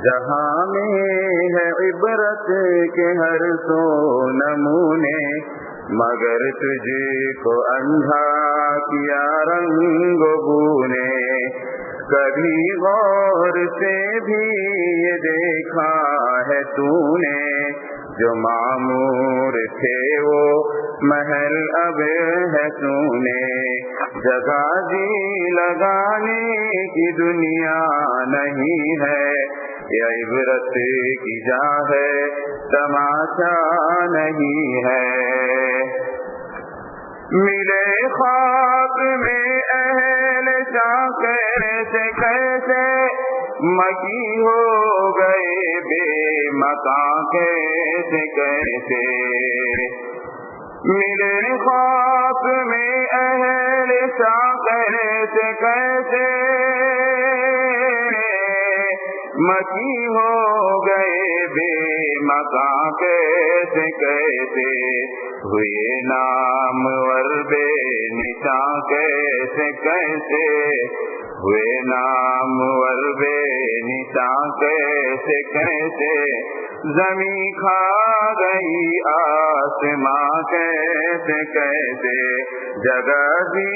جہاں میں ہے عبرت کے ہر سو نمونے، مگر تجھ کو اندھا کیا رنگ و بو نے۔ کبھی غور سے بھی یہ دیکھا ہے تو نے، جو معمور تھے وہ محل اب ہے سونے۔ جگہ جی لگانے کی دنیا نہیں ہے، یہ عبرت کی جا ہے تماشا نہیں ہے۔ ملے خواب میں اہل شاہ کیسے کیسے، مکی ہو گئے بے مکان کیسے کیسے۔ ملے خواب میں اہل شاہ کیسے کیسے، مکی ہو گئے بے مکان کیسے کیسے۔ ہوئے نامور بے نشان کیسے کیسے، ہوئے نامور بے نشان کیسے کیسے۔ زمین کھا گئی آسماں کیسے کیسے، جگہ بھی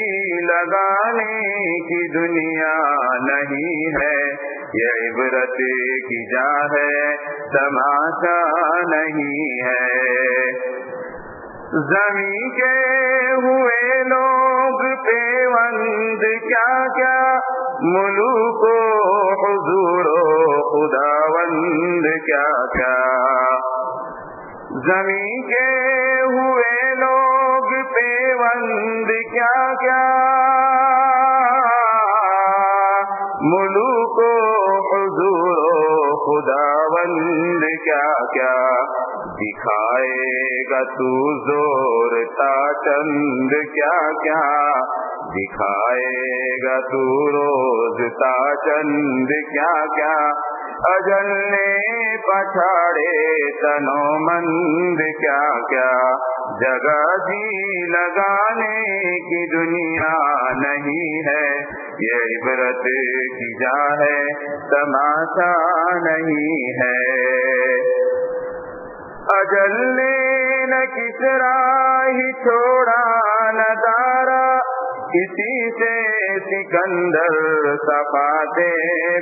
لگانے کی دنیا نہیں ہے، یہ عبرت کی جا ہے تماشا نہیں ہے۔ زمین کے ہوئے لوگ پیوند کیا کیا، ملوک و حضور و خداوند کیا کیا۔ زمین کے ہوئے لوگ پیوند کیا کیا، ملوک و حضور و خداوند کیا کیا۔ دکھائے گا تو زور تا چند کیا کیا، دکھائے گا تو روز تا چند کیا کیا۔ اجل نے پچھاڑے تنو مند کیا کیا، جگہ جی لگانے کی دنیا نہیں ہے، یہ عبرت کی جا ہے تماشا نہیں ہے۔ اجل نے نہ کس راہ چھوڑا نہ دارا، کسی سے سکندر صفاتے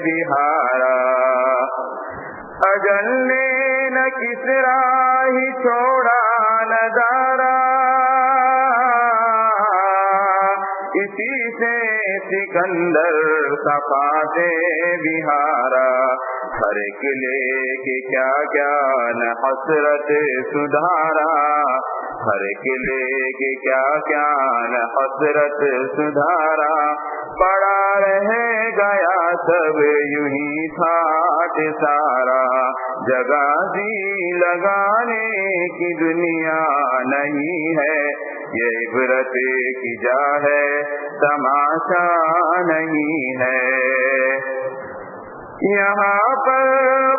بہارا۔ اجل نے نہ کس راہ چھوڑا نہ دارا، اسی سے سکندر صفاتے بہارا۔ ہر ایک لے کے کیا کیا نہ حسرت سدھارا، ہر ایک لے کے کیا کیا نہ حسرت سدھارا۔ پڑا رہ گیا سب یوں ہی تھاٹ سارا، جگہ جی لگانے کی دنیا نہیں ہے، یہ عبرت کی جا ہے تماشا نہیں ہے۔ یہاں پر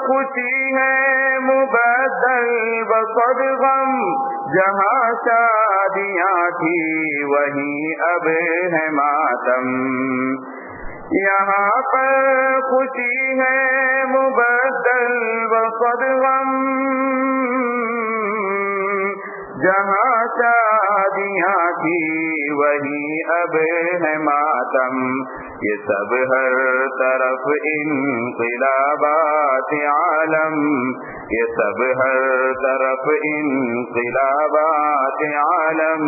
خوشی ہے مبدل بصد غم، جہاں شادیاں تھی وہیں اب ہے ماتم۔ یہاں پر خوشی ہے مبدل بصد غم، جہاں شادیاں تھی وہیں اب ہے ماتم۔ یہ سب ہر طرف انقلابات عالم، یہ سب ہر طرف انقلابات عالم۔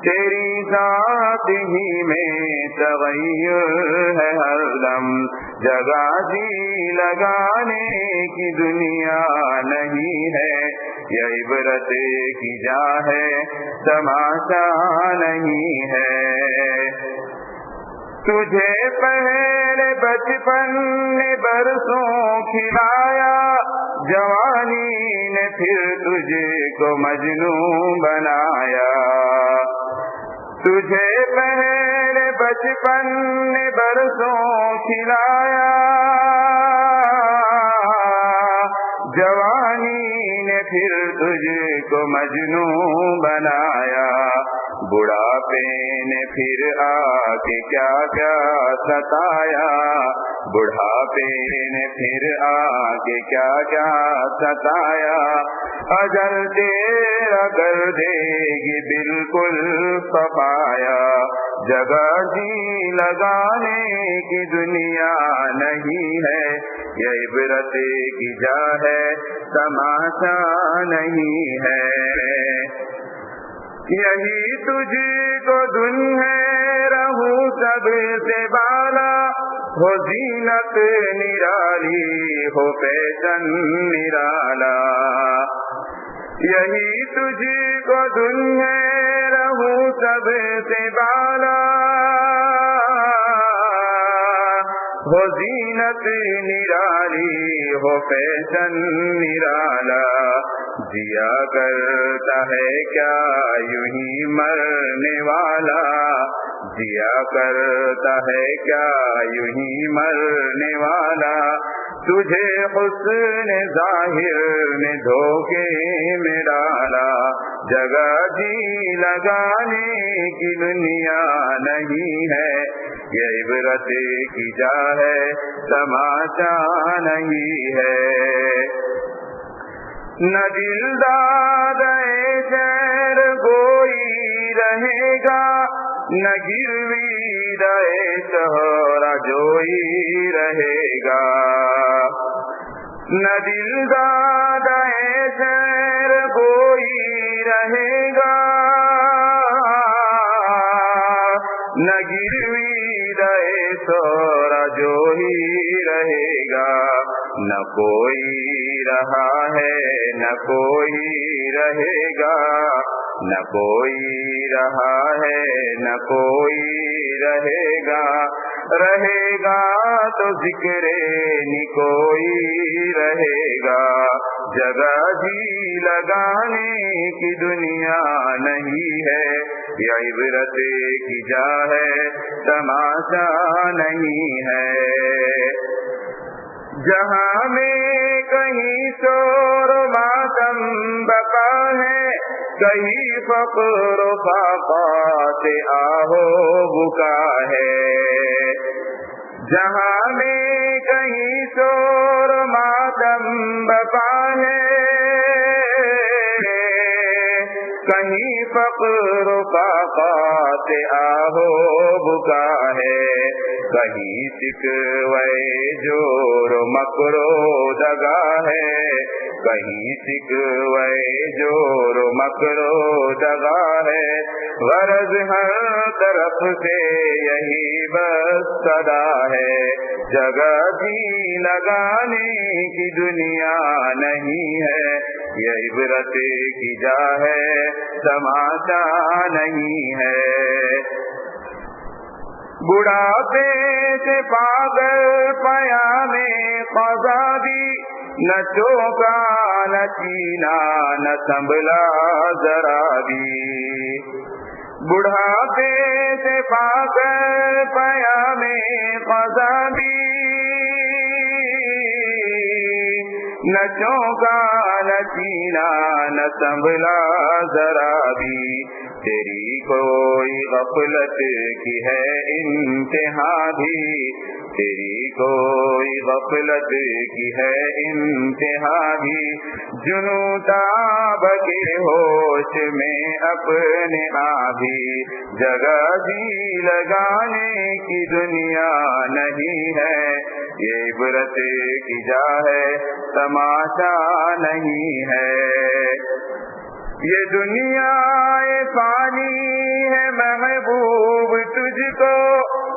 تیری ذات ہی میں تغیر ہے ہر دم، جگہ جی لگانے کی دنیا نہیں ہے، یہ عبرت کی جا ہے تماشا نہیں ہے۔ تجھے پہلے بچپن نے برسوں کھلایا، جوانی نے پھر تجھے کو مجنوں بنایا۔ تجھے پہلے بچپن نے برسوں کھلایا، جوانی نے پھر تجھ کو مجنوں بنایا۔ بڑھاپے نے پھر آ کے کیا کیا ستایا، بڑھاپے نے پھر آگے کیا کیا ستایا، اجل تیرا کر دے گی بالکل صفایا، جگہ جی لگانے کی دنیا نہیں ہے، یہ عبرت کی جا ہے تماشا نہیں ہے، یہی تجھ کو دن ہے رہوں سب سے بالا، ہو زینت نرالی ہو فیشن نرالا، یہی تجھ کو دن ہے رہوں سب سے بالا، ہو زینت نرالی ہو فیشن نرالا، جیا کرتا ہے کیا یوں ہی مرنے والا، جیا کرتا ہے کیا یوں ہی مرنے والا، تجھے حسن ظاہر نے دھوکے میں ڈالا، جگہ جی لگانے کی دنیا نہیں ہے، یہ عبرت کی جا ہے تماشا نہیں ہے، نہ دلداد شہر کوئی رہے گا، نہ گروی رہے شہرا جوئی رہے گا، نہ دلداد شہر کوئی رہے گا، نہ گروی رہے شہرا جوئی رہے گا، نہ کوئی رہا ہے نہ کوئی رہے گا، نہ کوئی رہا ہے نہ کوئی رہے گا، رہے گا تو ذکر نی کوئی رہے گا، جگہ جی لگانے کی دنیا نہیں ہے، یہ عبرت کی جا ہے تماشا نہیں ہے، جہاں میں کہیں شور و ماتم بقا ہے، کہیں فقر و فاقات آہو بکا ہے، جہاں میں کہیں شور و ماتم بقا ہے، کہیں فقر و فاقات آہو بکا ہے، کہیں شکوے جور و مکر و دغا ہے، کہیں شکوے جور و مکر و دغا ہے، غرض ہر طرف سے یہی بس صدا ہے، جگہ جی لگانے کی دنیا نہیں ہے، یہ عبرت کی جا ہے تماشا نہیں ہے، بڑھاپے سے پاگل پیا میں قضا بھی، نہ چوکا نہ چینا نہ سنبھلا ذرا بھی، بڑھاپے سے پاگل پیا میں قضا بھی، نہ چوکا نہ چینا نہ سنبھلا ذرا بھی، تیری کوئی غفلت کی ہے انتہا بھی، تیری کوئی غفلت کی ہے انتہا بھی، جنوں تاب کے ہوش میں اپنے بھی، جگہ جی لگانے کی دنیا نہیں ہے، یہ عبرت کی جا ہے تماشا نہیں ہے، یہ دنیا فانی ہے محبوب تجھ کو،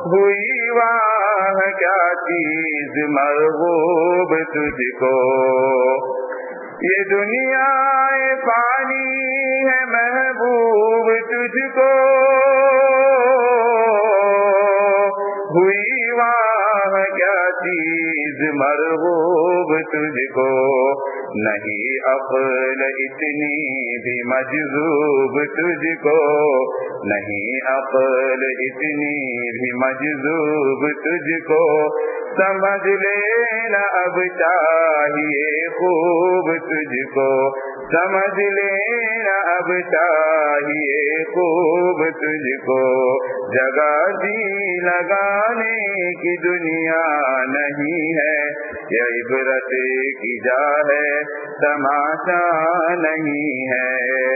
ہوئی واہ کیا چیز مرغوب تجھ کو، یہ دنیا فانی ہے محبوب تجھ کو، ہوئی واہ کیا چیز مرغوب تجھ کو، نہیں عقل اتنی بھی مجذوب تجھ کو، نہیں عقل اتنی بھی مجذوب تجھ کو، سمجھ لینا اب چاہیے خوب تجھ کو، سمجھ لینا اب چاہیے خوب تجھ کو، جگہ جی لگانے کی دنیا نہیں ہے، یہ عبرت کی جا ہے تماشا نہیں ہے۔